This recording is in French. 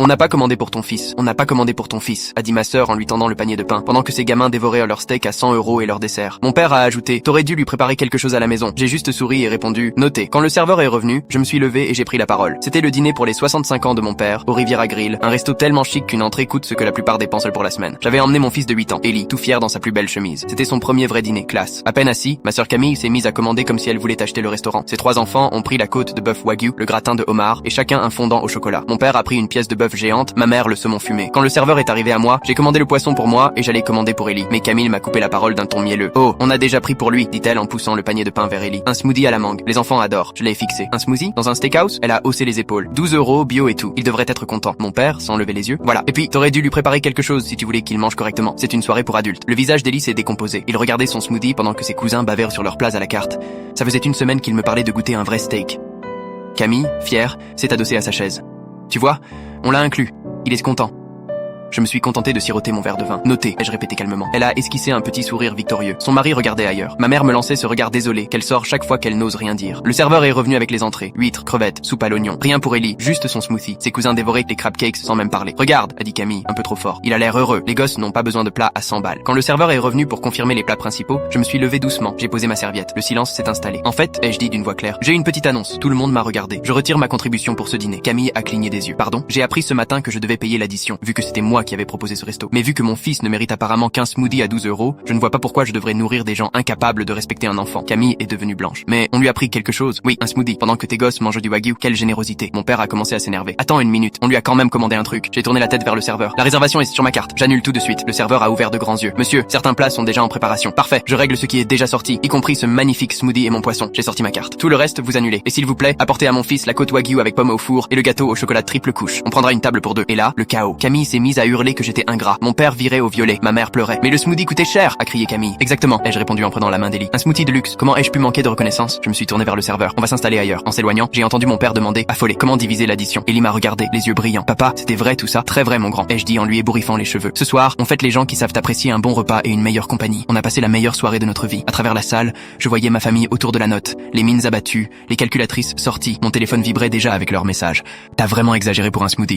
On n'a pas commandé pour ton fils, on n'a pas commandé pour ton fils, a dit ma sœur en lui tendant le panier de pain, pendant que ces gamins dévoraient leur steak à 100 € et leur dessert. Mon père a ajouté, t'aurais dû lui préparer quelque chose à la maison. J'ai juste souri et répondu, notez. Quand le serveur est revenu, je me suis levé et j'ai pris la parole. C'était le dîner pour les 65 ans de mon père, au Riviera Grill, un resto tellement chic qu'une entrée coûte ce que la plupart dépensent pour la semaine. J'avais emmené mon fils de 8 ans, Ellie, tout fier dans sa plus belle chemise. C'était son premier vrai dîner, classe. À peine assis, ma sœur Camille s'est mise à commander comme si elle voulait acheter le restaurant. Ses 3 enfants ont pris la côte de bœuf wagyu, le gratin de homard, et chacun un fondant au chocolat. Mon père a pris une pièce de bœuf géante, ma mère le saumon fumé. Quand le serveur est arrivé à moi, j'ai commandé le poisson pour moi et j'allais commander pour Ellie. Mais Camille m'a coupé la parole d'un ton mielleux. Oh, on a déjà pris pour lui, dit-elle en poussant le panier de pain vers Ellie. Un smoothie à la mangue. Les enfants adorent. Je l'ai fixé. Un smoothie dans un steakhouse? Elle a haussé les épaules. 12 €, bio et tout. Il devrait être content. Mon père, sans lever les yeux. Voilà. Et puis, t'aurais dû lui préparer quelque chose si tu voulais qu'il mange correctement. C'est une soirée pour adultes. Le visage d'Ellie s'est décomposé. Il regardait son smoothie pendant que ses cousins bavèrent sur leur place à la carte. Ça faisait une semaine qu'il me parlait de goûter un vrai steak. Camille, fière, s'est adossée à sa chaise. Tu vois, on l'a inclus. Il est content. Je me suis contenté de siroter mon verre de vin. Notez, ai-je répété calmement. Elle a esquissé un petit sourire victorieux. Son mari regardait ailleurs. Ma mère me lançait ce regard désolé qu'elle sort chaque fois qu'elle n'ose rien dire. Le serveur est revenu avec les entrées. Huîtres, crevettes, soupe à l'oignon. Rien pour Ellie, juste son smoothie. Ses cousins dévoraient les crab cakes sans même parler. Regarde, a dit Camille, un peu trop fort. Il a l'air heureux. Les gosses n'ont pas besoin de plats à 100 balles. Quand le serveur est revenu pour confirmer les plats principaux, je me suis levé doucement. J'ai posé ma serviette. Le silence s'est installé. En fait, ai-je dit d'une voix claire, j'ai une petite annonce. Tout le monde m'a regardé. Je retire ma contribution pour ce dîner. Camille a cligné des yeux. Pardon? J'ai appris ce matin que je devais payer l'addition, vu que c'était moi qui avais proposé ce resto. Mais vu que mon fils ne mérite apparemment qu'un smoothie à 12 €, je ne vois pas pourquoi je devrais nourrir des gens incapables de respecter un enfant. Camille est devenue blanche. Mais on lui a pris quelque chose. Oui, un smoothie. Pendant que tes gosses mangent du wagyu. Quelle générosité. Mon père a commencé à s'énerver. Attends une minute. On lui a quand même commandé un truc. J'ai tourné la tête vers le serveur. La réservation est sur ma carte. J'annule tout de suite. Le serveur a ouvert de grands yeux. Monsieur, certains plats sont déjà en préparation. Parfait. Je règle ce qui est déjà sorti, y compris ce magnifique smoothie et mon poisson. J'ai sorti ma carte. Tout le reste, vous annulez. Et s'il vous plaît, apportez à mon fils la côte wagyu avec pommes au four et le gâteau au chocolat triple couche. On prendra une table pour 2. Et là, le chaos. Camille s'est mise à hurler que j'étais ingrat. Mon père virait au violet. Ma mère pleurait. Mais le smoothie coûtait cher, a crié Camille. Exactement, ai-je répondu en prenant la main d'Ellie. Un smoothie de luxe. Comment ai-je pu manquer de reconnaissance? Je me suis tourné vers le serveur. On va s'installer ailleurs. En s'éloignant, j'ai entendu mon père demander, affolé, comment diviser l'addition. Ellie m'a regardé, les yeux brillants. Papa, c'était vrai tout ça? Très vrai mon grand, ai-je dit en lui ébouriffant les cheveux. Ce soir, on fête les gens qui savent apprécier un bon repas et une meilleure compagnie. On a passé la meilleure soirée de notre vie. À travers la salle, je voyais ma famille autour de la note, les mines abattues, les calculatrices sorties. Mon téléphone vibrait déjà avec leurs messages. T'as vraiment exagéré pour un smoothie.